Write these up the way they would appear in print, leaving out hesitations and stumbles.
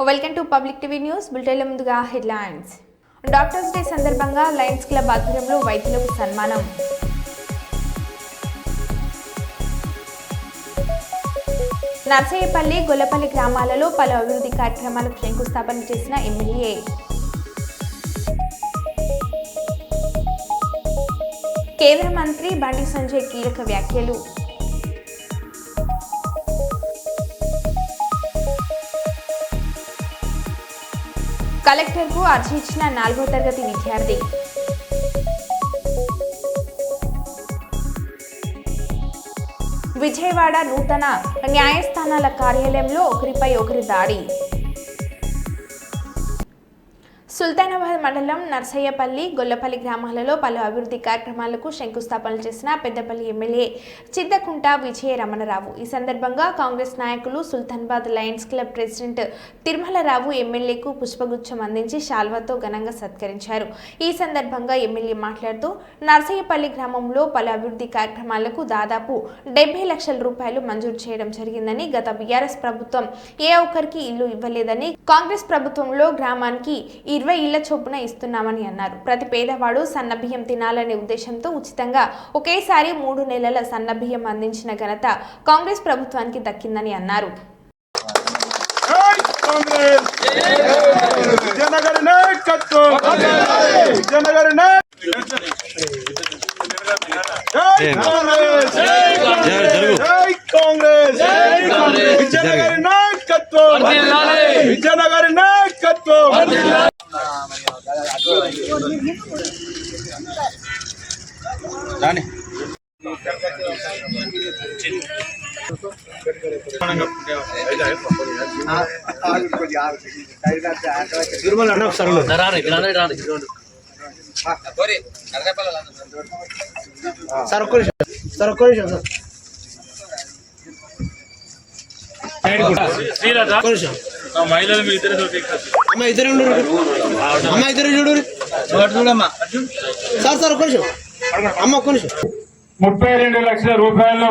Welcome to public TV news. బులెటిన్ల ముందుగా headlines. Doctors day సందర్భంగా లయన్స్ క్లబ్ ఆధ్వర్యంలో వైద్యులకు సన్మానం. నర్సయ్యపల్లి, గొల్లపల్లి గ్రామాలలో పలు అభివృద్ధి కార్యక్రమాలకు శంకుస్థాపన చేసిన ఎమ్మెల్యే. కేంద్ర మంత్రి బండి సంజయ్ కీలక వ్యాఖ్యలు. కలెక్టర్కు అర్జీ ఇచ్చిన 4వ తరగతి విద్యార్థి. విజయవాడ నూతన న్యాయస్థానాల కార్యాలయంలో ఒకరిపై ఒకరి దాడి. సుల్తానాబాద్ మండలం నర్సయ్యపల్లి, గొల్లపల్లి గ్రామాలలో పలు అభివృద్ధి కార్యక్రమాలకు శంకుస్థాపనలు చేసిన పెద్దపల్లి ఎమ్మెల్యే చింతకుంట విజయ రమణరావు. ఈ సందర్భంగా కాంగ్రెస్ నాయకులు Sultanabad lions club president Tirumalarao ఎమ్మెల్యేకు పుష్పగుచ్చం అందించి శాల్వాతో ఘనంగా సత్కరించారు. ఈ సందర్భంగా ఎమ్మెల్యే మాట్లాడుతూ నర్సయ్యపల్లి గ్రామంలో పలు అభివృద్ధి కార్యక్రమాలకు దాదాపు 70 లక్షల రూపాయలు మంజూరు చేయడం జరిగిందని, గత బీఆర్ఎస్ ప్రభుత్వం ఏ ఒక్కరికి ఇల్లు ఇవ్వలేదని, కాంగ్రెస్ ప్రభుత్వంలో గ్రామానికి 20 ఇళ్ల చొప్పున ఇస్తున్నామని అన్నారు. ప్రతి పేదవాడు సన్నబియ్యం తినాలనే ఉద్దేశంతో ఉచితంగా ఒకేసారి 3 నెలల సన్నబియ్యం అందించిన ఘనత కాంగ్రెస్ ప్రభుత్వానికి దక్కిందని అన్నారు. మహిళలు ఇద్దరు అమ్మ 32 లక్షల రూపాయలను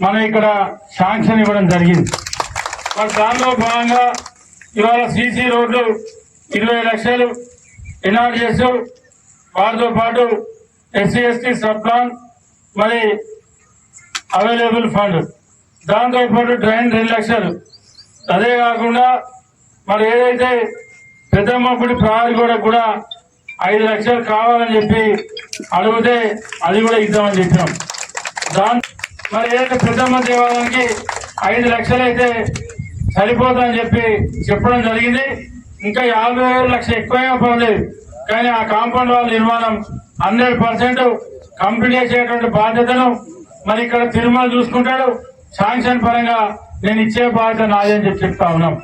మనం ఇక్కడ శాంక్షన్ ఇవ్వడం జరిగింది. మరి దానిలో భాగంగా ఇవాళ సీసీ రోడ్లు 20 లక్షలు ఎన్ఆర్జీఎస్, వాటితో పాటు ఎస్సీ ఎస్టీ సబ్ ప్లాన్, మరి అవైలబుల్ ఫండ్, దాంతో పాటు డ్రైన్ 2 లక్షలు. అదే కాకుండా మరి ఏదైతే పెద్దమ్మపుడి ప్రహరీ కూడా 5 లక్షలు కావాలని చెప్పి అడిగితే అది కూడా ఇద్దామని చెప్పినాం. మరి ఏదైతే పెద్దమ్మ దేవాలయానికి 5 లక్షలు అయితే సరిపోతుందని చెప్పి చెప్పడం జరిగింది. ఇంకా 50,000 లక్షలు ఎక్కువైనా పర్లేదు, కానీ ఆ కాంపౌండ్ వాళ్ళ నిర్మాణం 100% కంప్లీట్ చేసేటువంటి బాధ్యతను మరి ఇక్కడ తిరుమల చూసుకుంటాడు. శాంక్షన్ పరంగా నేను ఇచ్చే బాధ్యత నాదని చెప్పి చెప్తా ఉన్నాం.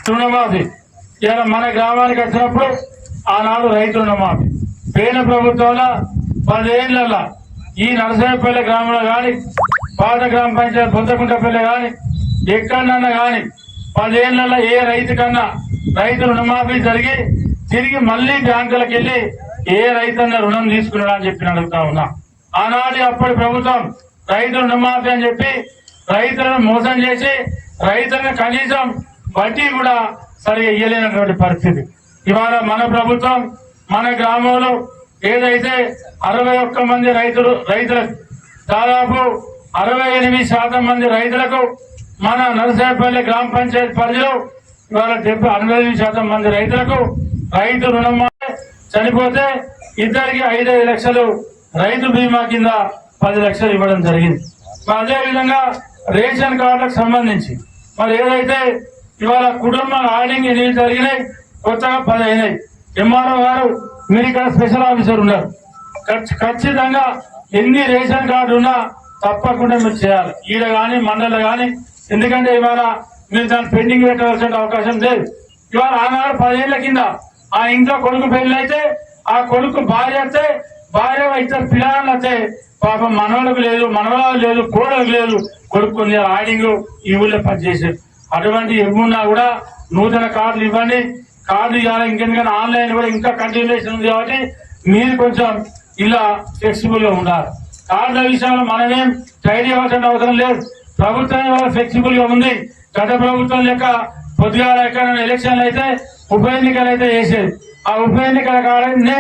రుణమాఫీ ఇలా మన గ్రామానికి వచ్చినప్పుడు ఆనాడు రైతు రుణమాఫీ పేద ప్రభుత్వంలో 10 ఏళ్లలో ఈ నరసయ్యపల్లి గ్రామంలో కానీ, పాత గ్రామ పంచాయతీ బొద్దకుంటపల్లి కానీ, ఎక్కడన్నా కానీ 10 ఏళ్లలో ఏ రైతు కన్నా రైతు రుణమాఫీ జరిగి తిరిగి మళ్లీ బ్యాంకులకు వెళ్లి ఏ రైతన్న రుణం తీసుకున్నాడా అని చెప్పి అడుగుతా ఉన్నా. ఆనాడు అప్పటి ప్రభుత్వం రైతు రుణమాఫీ అని చెప్పి రైతులను మోసం చేసి రైతులను కనీసం వడ్డీ కూడా సరిగా ఇయ్యలేనటువంటి పరిస్థితి. ఇవాళ మన ప్రభుత్వం మన గ్రామంలో ఏదైతే 61 మంది రైతులకు దాదాపు 68% మంది రైతులకు మన నరసయ్యపల్లి గ్రామ పంచాయతీ పరిధిలో ఇవాళ 68% మంది రైతులకు రైతు రుణం చనిపోతే ఇద్దరికి 5 లక్షలు రైతు బీమా కింద 10 లక్షలు ఇవ్వడం జరిగింది. అదే విధంగా రేషన్ కార్డులకు సంబంధించి మరి ఏదైతే ఇవాళ కుటుంబ ఆడింగ్ 8 జరిగినాయి, కొత్తగా 10 అయినాయి. ఎంఆర్ఓ గారు మీరు ఇక్కడ స్పెషల్ ఆఫీసర్ ఉన్నారు, ఖచ్చితంగా ఎన్ని రేషన్ కార్డు ఉన్నా తప్పకుండా మీరు చేయాలి, ఈడ కానీ మండలి కానీ. ఎందుకంటే ఇవాళ మీరు దాన్ని పెండింగ్ పెట్టవలసిన అవకాశం లేదు. ఇవాళ ఆనాడు 10 ఏళ్ల కింద ఆ ఇంట్లో కొడుకు పెళ్లి అయితే ఆ కొడుకు భార్య అయితే, భార్య ఇద్దరు పిల్లలు అయితే పాపం మనవలకు లేదు, మనవరాలు లేదు, కోడలకు లేదు, కొడుకు ఆడింగ్ ఈ ఊళ్ళో పనిచేసారు. అటువంటి ఎవ్వన్నా కూడా నూతన కార్డులు ఇవ్వండి. కార్డు ఇవ్వాలి, ఇంకెందుకని ఆన్లైన్ కూడా ఇంకా కంటిన్యూషన్ ఉంది కాబట్టి మీరు కొంచెం ఇలా ఫ్లెక్సిబుల్ గా ఉండాలి. కార్డుల విషయంలో మనమేం టైట్ ఇవ్వాల్సిన అవసరం లేదు. ప్రభుత్వం ఫ్లెక్సిబుల్ గా ఉంది. గత ప్రభుత్వం లెక్క పొద్దుగాల ఎక్కడైనా ఎలక్షన్లు అయితే ఉప ఎన్నికలు అయితే చేసేది. ఆ ఉప ఎన్నికల కాడనే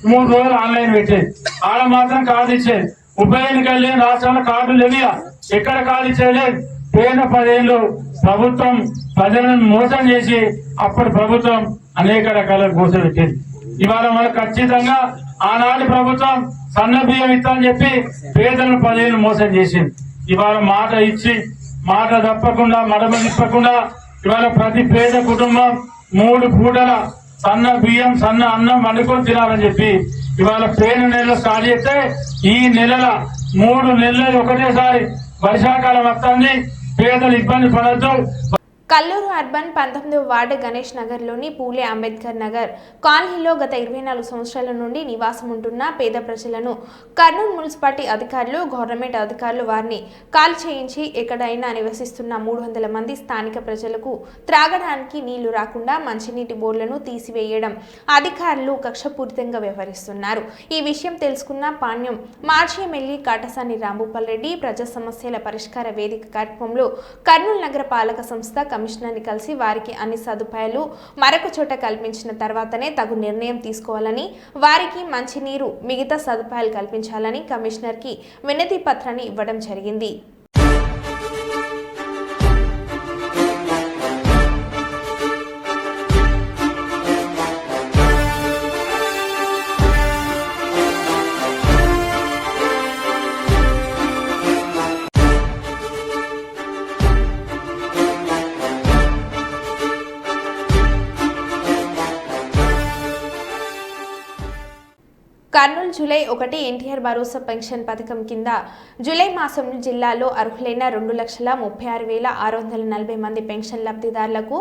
3 రోజులు ఆన్లైన్ పెట్టేది. ఆడ మాత్రం కార్డు ఇచ్చేది. ఉప ఎన్నికలు లేని రాష్ట్రంలో కార్డులు లేవు. ఎక్కడ కార్డు ఇచ్చేయలేదు. పోయిన 10 ఏళ్ళు ప్రభుత్వం ప్రజలను మోసం చేసి అప్పుడు ప్రభుత్వం అనేక రకాల మోసం పెట్టేది. ఇవాళ మనకు ఖచ్చితంగా ఆనాటి ప్రభుత్వం సన్న బియ్యం ఇస్తామని చెప్పి పేదలను 10 ఏళ్ళు మోసం చేసింది. ఇవాళ మాట ఇచ్చి మాట తప్పకుండా మడమ తిప్పకుండా ఇవాళ ప్రతి పేద కుటుంబం 3 పూటల సన్న బియ్యం సన్న అన్నం వండుకొని తినాలని చెప్పి ఇవాళ పేరు నెలలు స్టార్ట్ చేస్తే ఈ నెలల 3 నెలలు ఒకటేసారి వర్షాకాలం వస్తుంది. పేదలు ఇబ్బంది పడద్దు. కల్లూరు అర్బన్ 19వ వార్డు గణేష్ నగర్లోని పూలే అంబేద్కర్ నగర్ కాలనీలో గత 24 సంవత్సరాల నుండి నివాసం ఉంటున్న పేద ప్రజలను కర్నూలు మున్సిపాలిటీ అధికారులు గవర్నమెంట్ అధికారులు వారిని కాల్ చేయించి ఎక్కడైనా నివసిస్తున్న 300 మంది స్థానిక ప్రజలకు త్రాగడానికి నీళ్లు రాకుండా మంచినీటి బోర్లను తీసివేయడం అధికారులు కక్షపూరితంగా వ్యవహరిస్తున్నారు. ఈ విషయం తెలుసుకున్న పాణ్యం మాజీ ఎమ్మెల్యే కాటసాని రాంభూపాల్ రెడ్డి ప్రజా సమస్యల పరిష్కార వేదిక కార్యక్రమంలో కర్నూలు నగర పాలక సంస్థ కమిషనర్ని కలిసి వారికి అన్ని సదుపాయాలు మరొక చోట కల్పించిన తర్వాతనే తగు నిర్ణయం తీసుకోవాలని, వారికి మంచినీరు మిగతా సదుపాయాలు కల్పించాలని కమిషనర్కి వినతి పత్రాన్ని ఇవ్వడం జరిగింది. కర్నూలు జూలై 1 ఎన్టీఆర్ భరోసా పెన్షన్ పథకం కింద జూలై మాసంలో జిల్లాలో అర్హులైన 2,36,640 మంది పెన్షన్ లబ్ధిదారులకు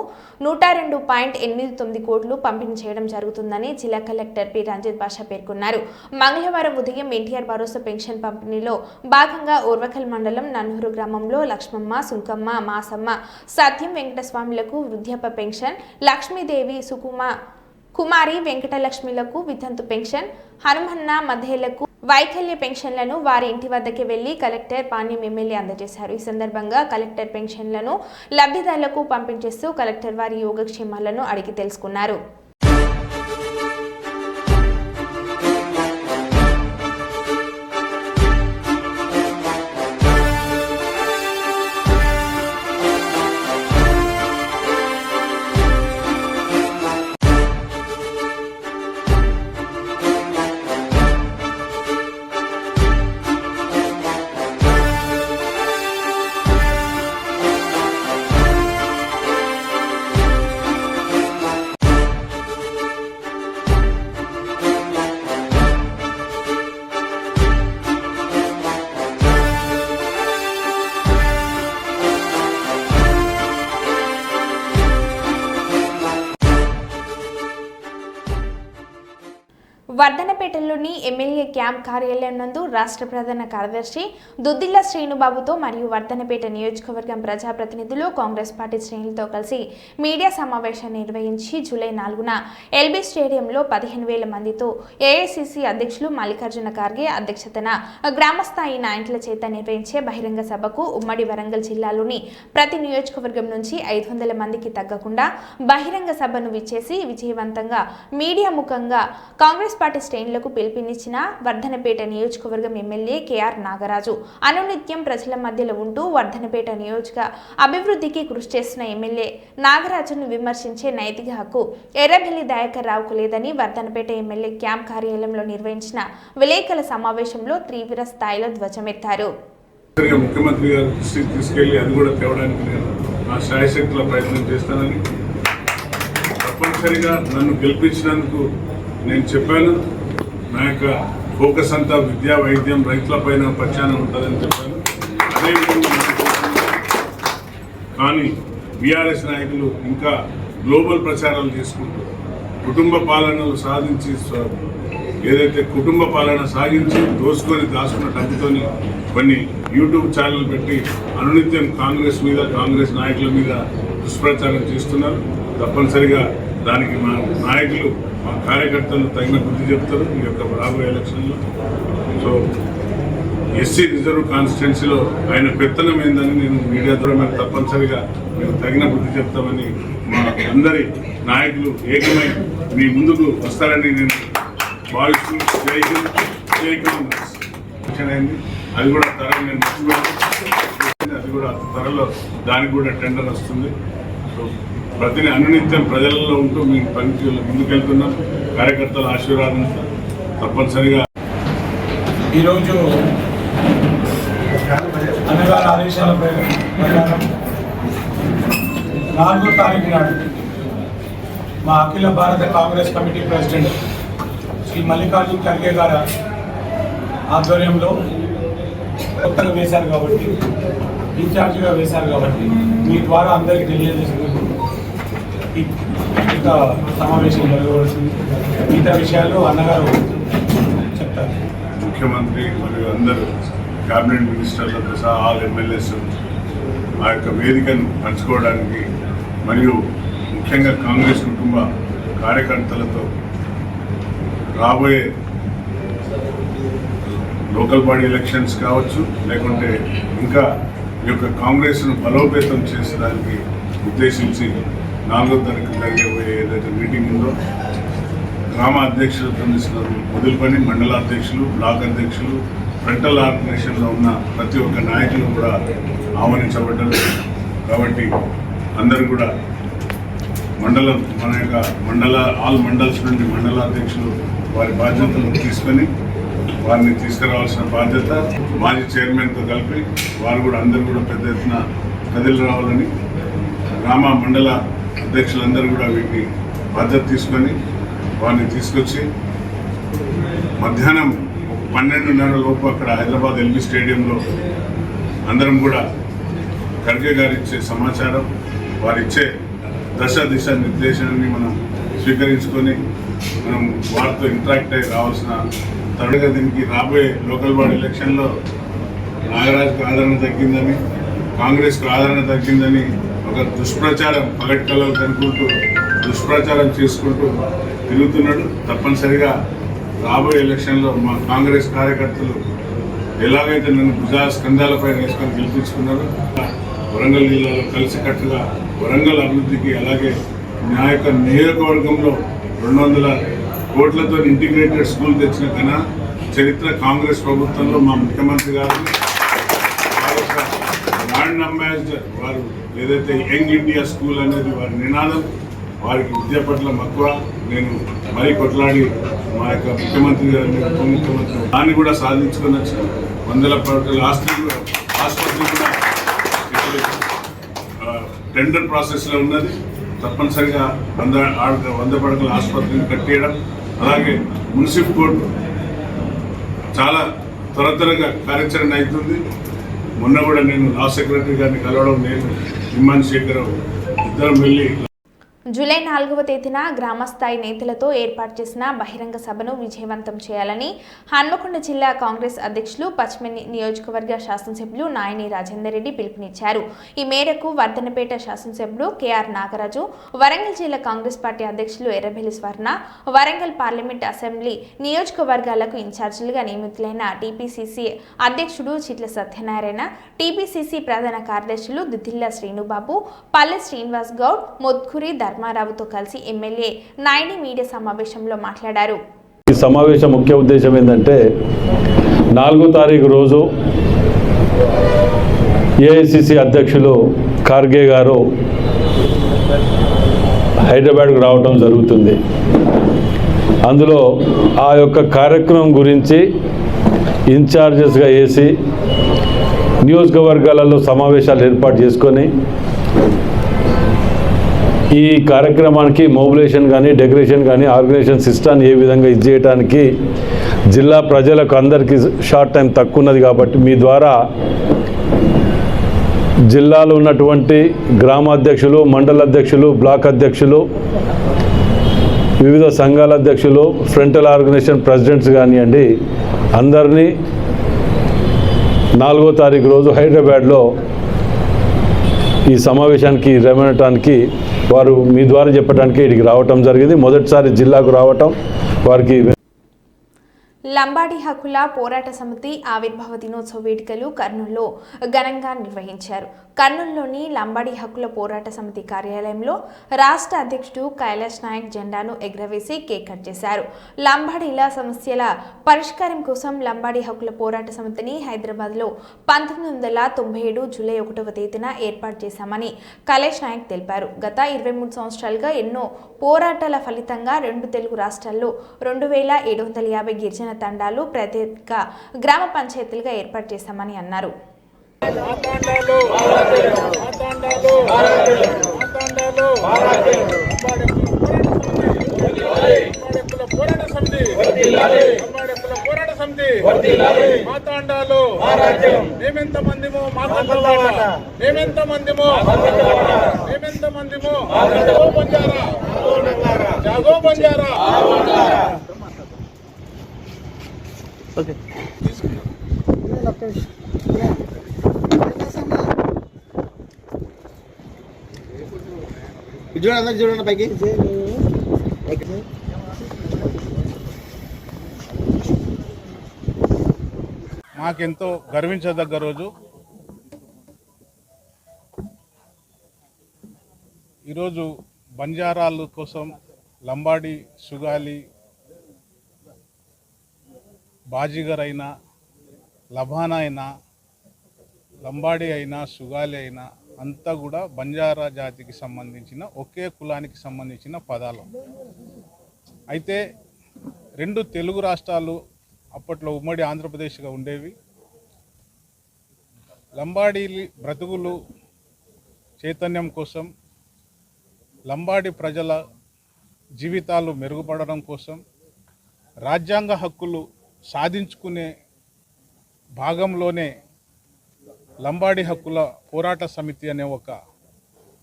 102.89 కోట్లు పంపిణీ చేయడం జరుగుతుందని జిల్లా కలెక్టర్ పి రంజిత్ బాషా పేర్కొన్నారు. మంగళవారం ఉదయం ఎన్టీఆర్ భరోసా పెన్షన్ పంపిణీలో భాగంగా ఓర్వకల్ మండలం నన్నూరు గ్రామంలో లక్ష్మమ్మ, సుంకమ్మ, మాసమ్మ, సత్యం వెంకటస్వామిలకు వృద్ధాప్య పెన్షన్, లక్ష్మీదేవి, కుమారి వెంకటలక్ష్మిలకు వితంతు పెన్షన్, హనుమన్న మధ్యలకు వైకల్య పెన్షన్లను వారి ఇంటి వద్దకే వెళ్లి కలెక్టర్ పాణ్యం ఎమ్మెల్యే అందజేశారు. ఈ సందర్భంగా కలెక్టర్ పెన్షన్లను లబ్ధిదారులకు పంపించేస్తూ కలెక్టర్ వారి యోగక్షేమాలను అడిగి తెలుసుకున్నారు. వర్ధనపేటలోని ఎమ్మెల్యే క్యాంప్ కార్యాలయం నందు రాష్ట్ర ప్రధాన కార్యదర్శి దుద్దిల్ల శ్రీనుబాబుతో మరియు వర్ధనపేట నియోజకవర్గం ప్రజాప్రతినిధులు కాంగ్రెస్ పార్టీ శ్రేణులతో కలిసి మీడియా సమావేశాన్ని నిర్వహించి జూలై 4న ఎల్బీ స్టేడియంలో 15,000 మందితో ఏఐసిసి అధ్యక్షులు మల్లికార్జున ఖార్గే అధ్యక్షతన గ్రామస్థాయి నాయకుల చేత నిర్వహించే బహిరంగ సభకు ఉమ్మడి వరంగల్ జిల్లాలోని ప్రతి నియోజకవర్గం నుంచి 500 మందికి తగ్గకుండా బహిరంగ సభను విచ్చేసి విజయవంతంగా మీడియా ముఖంగా కాంగ్రెస్ పార్టీ శ్రేణులకు పిలుపునిచ్చిన వర్ధనపేట నియోజకవర్గం ఎమ్మెల్యే కేఆర్ నాగరాజు అనునిత్యం ప్రజల మధ్యలో ఉంటూ వర్ధనపేట నియోజక అభివృద్ధికి కృషి చేస్తున్న ఎమ్మెల్యే నాగరాజును విమర్శించే నైతిక హక్కు ఎర్రబెల్లి దయాకర్ రావుకు లేదని వర్ధనపేట ఎమ్మెల్యే క్యాంప్ కార్యాలయంలో నిర్వహించిన విలేకరుల సమావేశంలో తీవ్ర స్థాయిలో ధ్వజమెత్తారు. ముఖ్యమంత్రి గారు దృష్టికి తీసుకెళ్లి అది కూడా తేవడానికి నేను నా శాయశక్తుల ప్రయత్నం చేస్తానని, తప్పనిసరిగా నన్ను గెలిపించినందుకు నేను చెప్పాను. నా యొక్క ఫోకస్ అంతా విద్యా, వైద్యం, రైతులపైన పక్షాన ఉంటుందని చెప్పాను. అదేవిధంగా కానీ బీఆర్ఎస్ నాయకులు ఇంకా గ్లోబల్ ప్రచారాలు చేసుకుంటూ కుటుంబ పాలనలు సాధించి ఏదైతే కుటుంబ పాలన సాగించి దోసుకొని దాచుకున్న డబ్బుతోని కొన్ని యూట్యూబ్ ఛానల్ పెట్టి అనునిత్యం కాంగ్రెస్ మీద, కాంగ్రెస్ నాయకుల మీద దుష్ప్రచారం చేస్తున్నారు. తప్పనిసరిగా దానికి మా నాయకులు, మా కార్యకర్తలు తగిన బుద్ధి చెప్తారు ఈ యొక్క రాబోయే ఎలక్షన్లో. సో ఎస్సీ రిజర్వ్ కాన్స్టిట్యున్సీలో ఆయన పెత్తనం ఏందని నేను మీడియా ద్వారా తప్పనిసరిగా మేము తగిన బుద్ధి చెప్తామని మా అందరి నాయకులు ఏకమై మీ ముందుకు వస్తారని నేను భావిస్తూ అయింది. అది కూడా త్వరలో నేను మర్చిపోయాను. అది కూడా త్వరలో దానికి కూడా టెండర్ వస్తుంది. సో ప్రతిని అనునిత్యం ప్రజలలో ఉంటూ మీ పనికి ముందుకెళ్తున్నాం. కార్యకర్తల ఆశీర్వాదంతో తప్పనిసరిగా ఈరోజు అన్నగారి ఆదేశాల ప్రకారం 4వ తారీఖు నాడు మా అఖిల భారత కాంగ్రెస్ కమిటీ ప్రెసిడెంట్ శ్రీ మల్లికార్జున ఖర్గే గారి ఆధ్వర్యంలో కొత్తగా వేశారు కాబట్టి, ఇన్ఛార్జిగా వేశారు కాబట్టి మీ ద్వారా అందరికీ తెలియజేసేందుకు ఇంకా సమావేశం జరగవలసింది. మిగతా విషయాలు అన్నగారు చెప్తారు. ముఖ్యమంత్రి మరియు అందరూ క్యాబినెట్ మినిస్టర్లతో సహా ఆల్ ఎమ్మెల్యేస్ ఆ యొక్క వేదికను పంచుకోవడానికి మరియు ముఖ్యంగా కాంగ్రెస్ కుటుంబ కార్యకర్తలతో రాబోయే లోకల్ బాడీ ఎలక్షన్స్ కావచ్చు, లేకుంటే ఇంకా ఈ యొక్క కాంగ్రెస్ను బలోపేతం చేసేదానికి ఉద్దేశించి 4వ తారీఖు జరిగేబోయే ఏదైతే మీటింగ్ ఉందో గ్రామ అధ్యక్షులతో మొదలుకొని మండల అధ్యక్షులు, బ్లాక్ అధ్యక్షులు, ఫ్రంటల్ ఆర్గనైజేషన్లో ఉన్న ప్రతి ఒక్క నాయకులు కూడా ఆహ్వానించబడ్డారు. కాబట్టి అందరూ కూడా మండలం మన యొక్క ఆల్ మండల్స్ నుండి మండలాధ్యక్షులు వారి బాధ్యతలు తీసుకొని వారిని తీసుకురావాల్సిన బాధ్యత మాజీ చైర్మన్తో కలిపి వారు కూడా అందరూ కూడా పెద్ద ఎత్తున కదిలి రావాలని గ్రామ మండల అధ్యక్షులందరూ కూడా వీటిని బాధ్యత తీసుకొని వారిని తీసుకొచ్చి మధ్యాహ్నం 12:30 లోపు అక్కడ హైదరాబాద్ ఎల్బీ స్టేడియంలో అందరం కూడా ఖర్గే గారు ఇచ్చే సమాచారం, వారిచ్చే దిశ నిర్దేశాన్ని మనం స్వీకరించుకొని మనం వారితో ఇంటరాక్ట్ అయ్యి రావాల్సిన తరుణంగా దీనికి రాబోయే లోకల్ బాడీ ఎలక్షన్లో నాగరాజుకు ఆదరణ తగ్గిందని, కాంగ్రెస్కు ఆదరణ తగ్గిందని ఒక దుష్ప్రచారం పగటి కళలు కనుక్కుంటూ దుష్ప్రచారం చేసుకుంటూ తిరుగుతున్నాడు. తప్పనిసరిగా రాబోయే ఎలక్షన్లో మా కాంగ్రెస్ కార్యకర్తలు ఎలాగైతే నన్ను స్కంధాలపై వేసుకొని గెలిపించుకున్నారో వరంగల్ జిల్లాలో కలిసికట్టుగా వరంగల్ అభివృద్ధికి, అలాగే నా యొక్క నియోజకవర్గంలో 200 కోట్లతో ఇంటిగ్రేటెడ్ స్కూల్ తెచ్చిన ఘన చరిత్ర కాంగ్రెస్ ప్రభుత్వంలో మా ముఖ్యమంత్రి గారు బ్రాండ్ అంబాసిడర్ వారు ఏదైతే యంగ్ ఇండియా స్కూల్ అనేది వారి నినాదం, వారికి విద్య పట్ల మక్కువ నేను మరీ కొట్లాడి మా యొక్క ముఖ్యమంత్రి గారిని, ఉప ముఖ్యమంత్రి దాన్ని కూడా సాధించుకొని వచ్చిన 100 పడకల ఆసుపత్రి కూడా ఇప్పుడు టెండర్ ప్రాసెస్లో ఉన్నది. తప్పనిసరిగా 100 పడకల ఆసుపత్రిని కట్టేయడం, అలాగే మున్సిపల్ కోర్టు చాలా త్వరగా కార్యాచరణ అవుతుంది. మొన్న కూడా నేను లా సెక్రటరీ గారిని కలవడం, నేను ఇమ్మాన్ శేఖర్ ఇద్దరం వెళ్ళి జూలై 4వ తేదీన గ్రామస్థాయి నేతలతో ఏర్పాటు చేసిన బహిరంగ సభను విజయవంతం చేయాలని హన్మకొండ జిల్లా కాంగ్రెస్ అధ్యక్షులు పశ్చిమ నియోజకవర్గ శాసనసభ్యులు నాయని రాజేందర్ రెడ్డి పిలుపునిచ్చారు. ఈ మేరకు వర్ధనపేట శాసనసభ్యుడు కేఆర్ నాగరాజు, వరంగల్ జిల్లా కాంగ్రెస్ పార్టీ అధ్యక్షులు ఎర్రబెల్లి స్వర్ణ, వరంగల్ పార్లమెంట్ అసెంబ్లీ నియోజకవర్గాలకు ఇన్ఛార్జీలుగా నియమితులైన టీపీసీసీ అధ్యక్షుడు చిట్ల సత్యనారాయణ, టీపీసీసీ ప్రధాన కార్యదర్శులు దుద్దిల్ల శ్రీనుబాబు, పల్లె శ్రీనివాస్ గౌడ్, మొత్కూరి ధర్మారావుతో కలిసి ఎమ్మెల్యే నాయని మీడియా సమావేశంలో మాట్లాడారు. ఈ సమావేశం ముఖ్య ఉద్దేశం ఏంటంటే 4వ తారీఖు రోజు ఏఐసిసి అధ్యక్షులు ఖర్గే గారు హైదరాబాద్కు రావడం జరుగుతుంది. అందులో ఆ యొక్క కార్యక్రమం గురించి ఇన్ఛార్జెస్గా వేసి నియోజకవర్గాలలో సమావేశాలు ఏర్పాటు చేసుకొని ఈ కార్యక్రమానికి మొబిలైజేషన్ కానీ, డెకరేషన్ కానీ, ఆర్గనైజేషన్ సిస్టాన్ని ఏ విధంగా ఇది చేయడానికి జిల్లా ప్రజలకు అందరికీ షార్ట్ టైం తక్కువ ఉన్నది కాబట్టి మీ ద్వారా జిల్లాలో ఉన్నటువంటి గ్రామ అధ్యక్షులు, మండల అధ్యక్షులు, బ్లాక్ అధ్యక్షులు, వివిధ సంఘాల అధ్యక్షులు, ఫ్రంటల్ ఆర్గనైజేషన్ ప్రెసిడెంట్స్ కానివ్వండి, అందరినీ 4వ తారీఖు రోజు హైదరాబాద్లో ఈ సమావేశానికి రమ్మనటానికి వారు మీ ద్వారా చెప్పడానికి ఇక్కడికి రావటం జరిగింది. మొదటిసారి జిల్లాకు రావటం వారికి లంబాడి హక్కుల పోరాట సమితి ఆవిర్భావ దినోత్సవ వేడుకలు కర్నూలులో ఘనంగా నిర్వహించారు. కర్నూలులోని లంబాడి హక్కుల పోరాట సమితి కార్యాలయంలో రాష్ట్ర అధ్యక్షుడు కైలాష్ నాయక్ జెండాను ఎగురవేసి కేక్ కట్ చేశారు. లంబాడీల సమస్యల పరిష్కారం కోసం లంబాడి హక్కుల పోరాట సమితిని హైదరాబాద్లో 1997 జూలై 1వ తేదీన ఏర్పాటు చేశామని కైలాష్ నాయక్ తెలిపారు. గత 23 సంవత్సరాలుగా ఎన్నో పోరాటాల ఫలితంగా 2 తెలుగు రాష్ట్రాల్లో 2750 గిరిజన తండాలు ప్రత్యేక గ్రామ పంచాయతీలుగా ఏర్పాటు చేశామని అన్నారు. చూడండి పైకి మాకెంతో గర్వించదగ్గ రోజు. ఈరోజు బంజారాల కోసం లంబాడి, సుగాలి, బాజీగర్ అయినా, లబానా అయినా, లంబాడి అయినా, సుగాలి అయినా అంతా కూడా బంజారా జాతికి సంబంధించిన ఒకే కులానికి సంబంధించిన పదాలు. అయితే 2 తెలుగు రాష్ట్రాలు అప్పట్లో ఉమ్మడి ఆంధ్రప్రదేశ్గా ఉండేవి. లంబాడీ బ్రతుకులు చైతన్యం కోసం, లంబాడి ప్రజల జీవితాలు మెరుగుపడడం కోసం, రాజ్యాంగ హక్కులు సాధించుకునే భాగంలోనే లంబాడి హక్కుల పోరాట సమితి అనే ఒక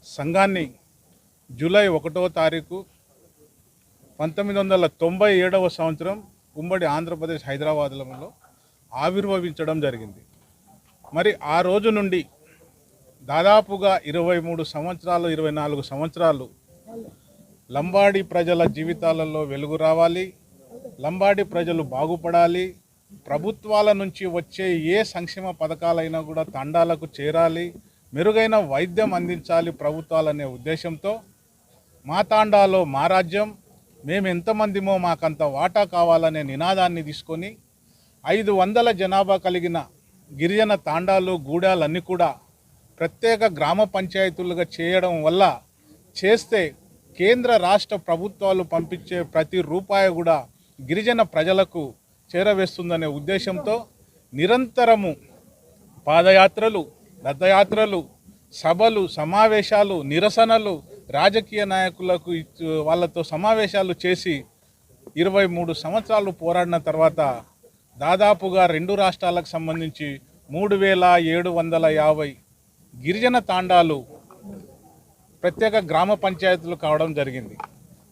సంఘాన్ని జూలై 1వ తారీఖు 1997వ సంవత్సరం ఉమ్మడి ఆంధ్రప్రదేశ్ హైదరాబాద్లో ఆవిర్భవించడం జరిగింది. మరి ఆ రోజు నుండి దాదాపుగా 23 సంవత్సరాలు 24 సంవత్సరాలు లంబాడి ప్రజల జీవితాలలో వెలుగు రావాలి, లంబాడి ప్రజలు బాగుపడాలి, ప్రభుత్వాల నుంచి వచ్చే ఏ సంక్షేమ పథకాలైనా కూడా తండాలకు చేరాలి, మెరుగైన వైద్యం అందించాలి ప్రభుత్వాలనే ఉద్దేశంతో మా తాండాలో మా రాజ్యం, మేము ఎంతమందిమో మాకంత వాటా కావాలనే నినాదాన్ని తీసుకొని 500 జనాభా కలిగిన గిరిజన తాండాలు, గూడాలన్నీ కూడా ప్రత్యేక గ్రామ పంచాయతీలుగా చేయడం వల్ల చేస్తే కేంద్ర రాష్ట్ర ప్రభుత్వాలు పంపించే ప్రతి రూపాయి కూడా గిరిజన ప్రజలకు చేరవేస్తుందనే ఉద్దేశంతో నిరంతరము పాదయాత్రలు, రథయాత్రలు, సభలు, సమావేశాలు, నిరసనలు, రాజకీయ నాయకులకు వాళ్ళతో సమావేశాలు చేసి 23 సంవత్సరాలు పోరాడిన తర్వాత దాదాపుగా 2 రాష్ట్రాలకు సంబంధించి 3750 గిరిజన తాండాలు ప్రత్యేక గ్రామ పంచాయతీలు కావడం జరిగింది.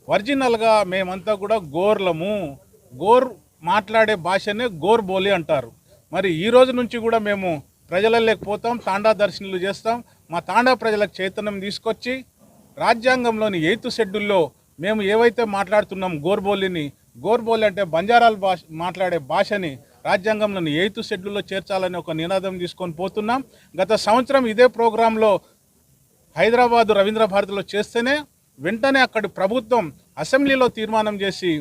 ఒరిజినల్గా మేమంతా కూడా గోర్లము, గోర్ మాట్లాడే భాషనే గోర్ బోలి అంటారు. మరి ఈ రోజు నుంచి కూడా మేము ప్రజలలోకి పోతాం, తాండా దర్శనాలు చేస్తాం. మా తాండా ప్రజలకు చైతన్యం తీసుకొచ్చి రాజ్యాంగంలోని 8th షెడ్యూల్లో మేము ఏవైతే మాట్లాడుతున్నాం గోర్బోలిని, గోర్బోలి అంటే బంజారాల భాష మాట్లాడే భాషని రాజ్యాంగంలోని 8th షెడ్యూల్లో చేర్చాలని ఒక నినాదం తీసుకొని పోతున్నాం. గత సంవత్సరం ఇదే ప్రోగ్రాంలో హైదరాబాదు రవీంద్ర భారతిలో చేస్తేనే వెంటనే అక్కడి ప్రభుత్వం అసెంబ్లీలో తీర్మానం చేసి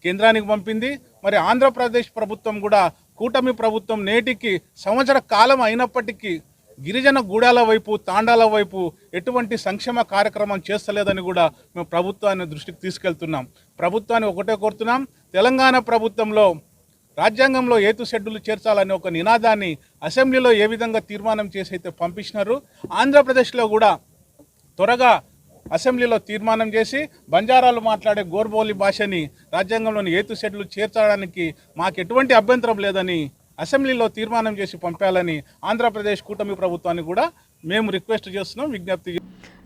కేంద్రానికి పంపింది. మరి ఆంధ్రప్రదేశ్ ప్రభుత్వం కూడా కూటమి ప్రభుత్వం నేటికి సంవత్సర కాలం అయినప్పటికీ గిరిజన గూడాల వైపు, తాండాల వైపు ఎటువంటి సంక్షేమ కార్యక్రమం చేస్తలేదని కూడా మేము ప్రభుత్వాన్ని దృష్టికి తీసుకెళ్తున్నాం. ప్రభుత్వాన్ని ఒకటే కోరుతున్నాం, తెలంగాణ ప్రభుత్వంలో రాజ్యాంగంలో 8th షెడ్యూల్ చేర్చాలని ఒక నినాదాన్ని అసెంబ్లీలో ఏ విధంగా తీర్మానం చేసి అయితే పంపించినారు, ఆంధ్రప్రదేశ్లో కూడా త్వరగా అసెంబ్లీలో తీర్మానం చేసి బంజారాలు మాట్లాడే గోర్బోలి భాషని రాజ్యాంగంలోని 8th షెడ్యూల్ చేర్చడానికి మాకు ఎటువంటి అభ్యంతరం లేదని అసెంబ్లీలో తీర్మానం చేసి పంపాలని ఆంధ్రప్రదేశ్ కూటమి ప్రభుత్వాన్ని కూడా మేము రిక్వెస్ట్ చేస్తున్నాం, విజ్ఞప్తి.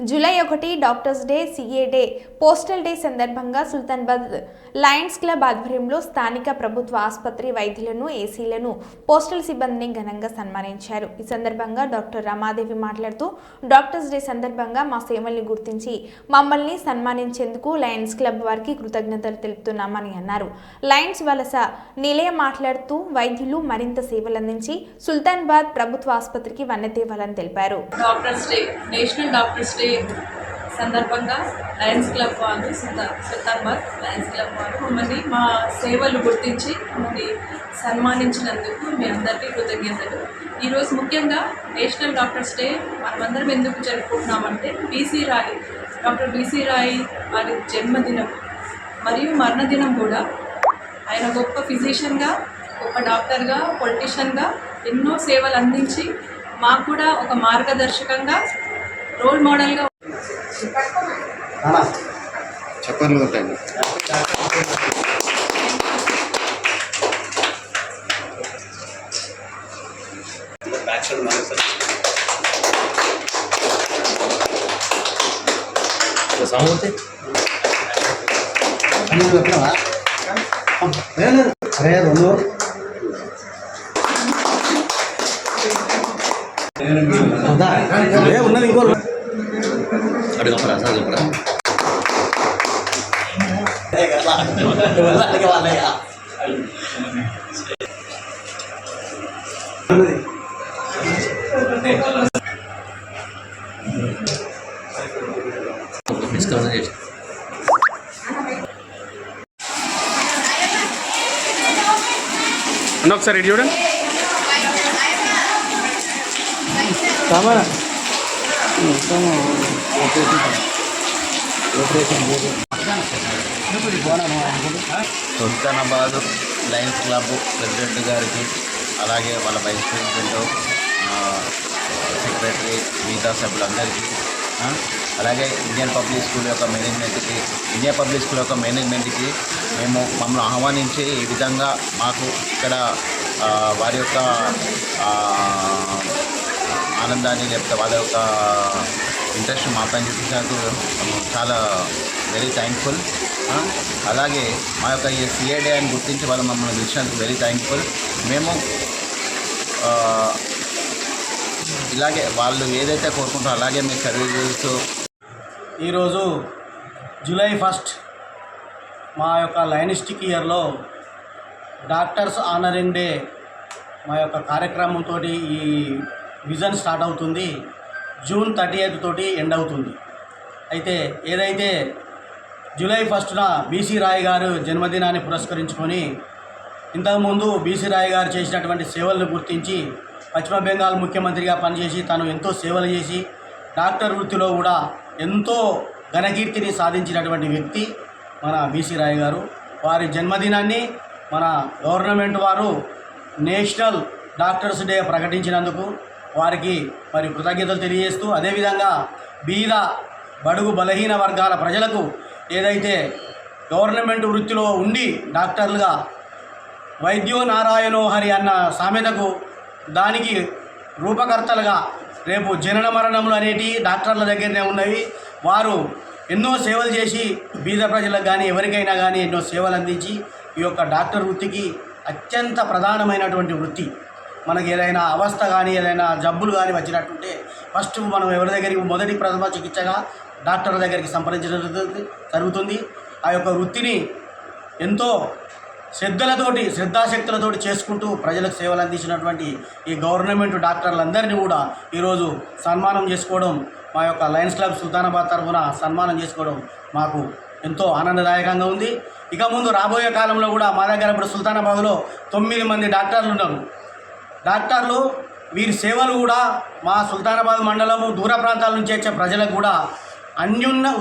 July 1 doctors day, CA day, postal day సందర్భంగా సుల్తానాబాద్ లయన్స్ క్లబ్ ఆధ్వర్యంలో స్థానిక ప్రభుత్వ ఆసుపత్రి వైద్యులను, ఏసీలను, పోస్టల్ సిబ్బందిని ఘనంగా సన్మానించారు. ఈ సందర్భంగా డాక్టర్ రమాదేవి మాట్లాడుతూ డాక్టర్స్ డే సందర్భంగా మా సేవల్ని గుర్తించి మమ్మల్ని సన్మానించేందుకు లయన్స్ క్లబ్ వారికి కృతజ్ఞతలు తెలుపుతున్నామని అన్నారు. లయన్స్ వలస నిలయ మాట్లాడుతూ వైద్యులు మరింత సేవలందించి సుల్తానాబాద్ ప్రభుత్వ ఆసుపత్రికి వన్నెతేవాలని తెలిపారు. Doctors day, national doctors day సందర్భంగా లయన్స్ క్లబ్ వాళ్ళు, సుల్తానాబాద్ లయన్స్ క్లబ్ వాళ్ళు మమ్మల్ని మా సేవలు గుర్తించి మమ్మల్ని సన్మానించినందుకు మీ అందరికీ కృతజ్ఞతలు. ఈరోజు ముఖ్యంగా నేషనల్ డాక్టర్స్ డే మనమందరం ఎందుకు జరుపుకుంటున్నామంటే డాక్టర్ బీసీ రాయ్ వారి జన్మదినం మరియు మరణదినం కూడా. ఆయన గొప్ప ఫిజిషియన్గా, గొప్ప డాక్టర్గా, పొలిటీషియన్గా ఎన్నో సేవలు అందించి మాకు కూడా ఒక మార్గదర్శకంగా, రోల్ మోడల్గా చెప్పండి. అరే రెండు ఉన్నది ఇంకో అడుగుపరా సార్ చెప్పరా అన్న ఒకసారి ఇటు చూడండి. సుల్తానాబాద్ లయన్స్ క్లబ్ ప్రెసిడెంట్ గారికి, అలాగే వాళ్ళ వైస్ ప్రెసిడెంట్, సెక్రటరీ, మిగతా సభ్యులందరికీ, అలాగే ఇండియన్ పబ్లిక్ స్కూల్ యొక్క మేనేజ్మెంట్కి మమ్మల్ని ఆహ్వానించి ఈ విధంగా మాకు ఇక్కడ వారి యొక్క ఆనందాన్ని, లేకపోతే వాళ్ళ యొక్క ఇంట్రెస్ట్ మా పైన చూపించినందుకు చాలా వెరీ థ్యాంక్ఫుల్. అలాగే మా యొక్క ఈ సిఏ డే అని గుర్తించి వాళ్ళు మమ్మల్ని పిలిచినందుకు వెరీ థ్యాంక్ఫుల్. మేము ఇలాగే వాళ్ళు ఏదైతే కోరుకుంటారో అలాగే మేము సర్వీస్ చేస్తూ ఈరోజు జూలై 1 మా యొక్క లయనిస్టిక్ ఇయర్లో డాక్టర్స్ ఆనరింగ్ డే మా యొక్క కార్యక్రమంతో ఈ విజన్ స్టార్ట్ అవుతుంది. జూన్ 30th తోటి ఎండ్ అవుతుంది. అయితే ఏదైతే జూలై 1న బీసీ రాయ్ గారు జన్మదినాన్ని పురస్కరించుకొని ఇంతకుముందు బీసీ రాయ్ గారు చేసినటువంటి సేవలను గుర్తించి పశ్చిమ బెంగాల్ ముఖ్యమంత్రిగా పనిచేసి తను ఎంతో సేవలు చేసి డాక్టర్ వృత్తిలో కూడా ఎంతో ఘనకీర్తిని సాధించినటువంటి వ్యక్తి మన బీసీ రాయ్ గారు. వారి జన్మదినాన్ని మన గవర్నమెంట్ వారు నేషనల్ డాక్టర్స్ డే ప్రకటించినందుకు వారికి మరి కృతజ్ఞతలు తెలియజేస్తూ, అదేవిధంగా బీద బడుగు బలహీన వర్గాల ప్రజలకు ఏదైతే గవర్నమెంట్ వృత్తిలో ఉండి డాక్టర్లుగా వైద్యో నారాయణో హరి అన్న సామెతకు దానికి రూపకర్తలుగా రేపు జనన మరణములు అనేటివి డాక్టర్ల దగ్గరనే ఉన్నవి. వారు ఎన్నో సేవలు చేసి బీద ప్రజలకు కానీ ఎవరికైనా కానీ ఎన్నో సేవలు అందించి ఈ యొక్క డాక్టర్ వృత్తికి అత్యంత ప్రధానమైనటువంటి వృత్తి. మనకి ఏదైనా అవస్థ కానీ ఏదైనా జబ్బులు కానీ వచ్చినట్టుంటే ఫస్ట్ మనం ఎవరి దగ్గరికి మొదటి ప్రథమ చికిత్సగా డాక్టర్ల దగ్గరికి సంప్రదించడం జరుగుతుంది. ఆ యొక్క వృత్తిని ఎంతో శ్రద్ధాశక్తులతోటి చేసుకుంటూ ప్రజలకు సేవలు అందించినటువంటి ఈ గవర్నమెంట్ డాక్టర్లందరినీ కూడా ఈరోజు సన్మానం చేసుకోవడం, మా యొక్క లయన్స్ క్లబ్ సుల్తానాబాద్ తరఫున సన్మానం చేసుకోవడం మాకు ఎంతో ఆనందదాయకంగా ఉంది. ఇక ముందు రాబోయే కాలంలో కూడా మా దగ్గర ఇప్పుడు సుల్తానాబాద్లో 9 మంది డాక్టర్లు ఉన్నారు. డాక్టర్లు వీరి సేవలు కూడా మా సుల్తానాబాద్ మండలము దూర ప్రాంతాల నుంచి వచ్చే ప్రజలకు కూడా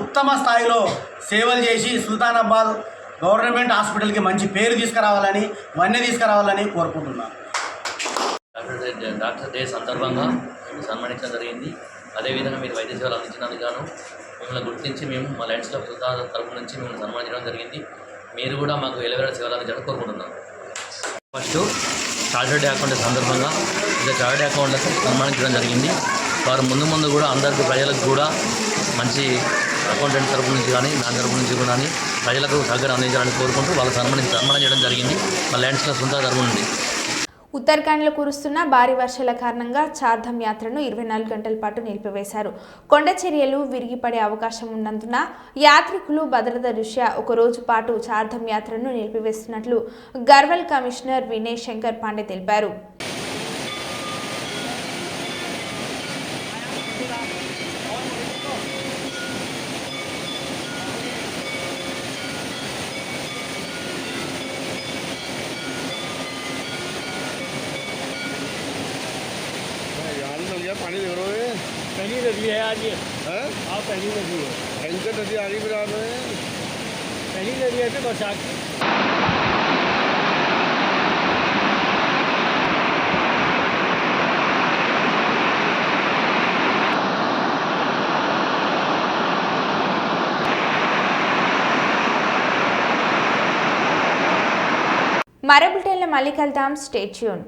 ఉత్తమ స్థాయిలో సేవలు చేసి సుల్తానాబాద్ గవర్నమెంట్ హాస్పిటల్కి మంచి పేరు తీసుకురావాలని, వన్నె తీసుకురావాలని కోరుకుంటున్నాను. డాక్టర్ డే సందర్భంగా సన్మానించడం జరిగింది. అదేవిధంగా మీరు వైద్య సేవలు అందించినందుకు గాను మిమ్మల్ని గుర్తించి మేము మా లయన్స్ క్లబ్ సుల్తానాబాద్ తరఫు నుంచి మిమ్మల్ని సన్మానించడం జరిగింది. మీరు కూడా మాకు ఎలవేళ సేవలు అందించాలని కోరుకుంటున్నాను. ఫస్ట్ చార్టర్డ్ అకౌంట్ సందర్భంగా ఇలా చార్టర్డ్ అకౌంట్లకు సన్మానించడం జరిగింది. వారు ముందు కూడా అందరికీ ప్రజలకు కూడా మంచి అకౌంటెంట్ తరపు నుంచి కానీ నా తరపు నుంచి కూడా కానీ ప్రజలకు సహకారం అందించాలని కోరుకుంటూ వాళ్ళు సన్మానం చేయడం జరిగింది మా లయన్స్ క్లబ్ సొంత తరపు నుండి. ఉత్తరాఖండ్లో కురుస్తున్న భారీ వర్షాల కారణంగా చార్ధామ్ యాత్రను 24 గంటల పాటు నిలిపివేశారు. కొండ చర్యలు విరిగిపడే అవకాశం ఉన్నందున యాత్రికులు భద్రత దృష్ట్యా ఒక రోజు పాటు చార్ధామ్ యాత్రను నిలిపివేస్తున్నట్లు గర్వాల్ కమిషనర్ వినయ్ శంకర్ పాండే తెలిపారు. पानी देख रहे हो? पहली नदी है आज ये। हाँ पहली नदी है। भयंकर नदी आ रही बिरार में। पहली नदी है तो बरसात की। మరో బులెటిన్లో మళ్ళీ కలుద్దాం. Stay tune.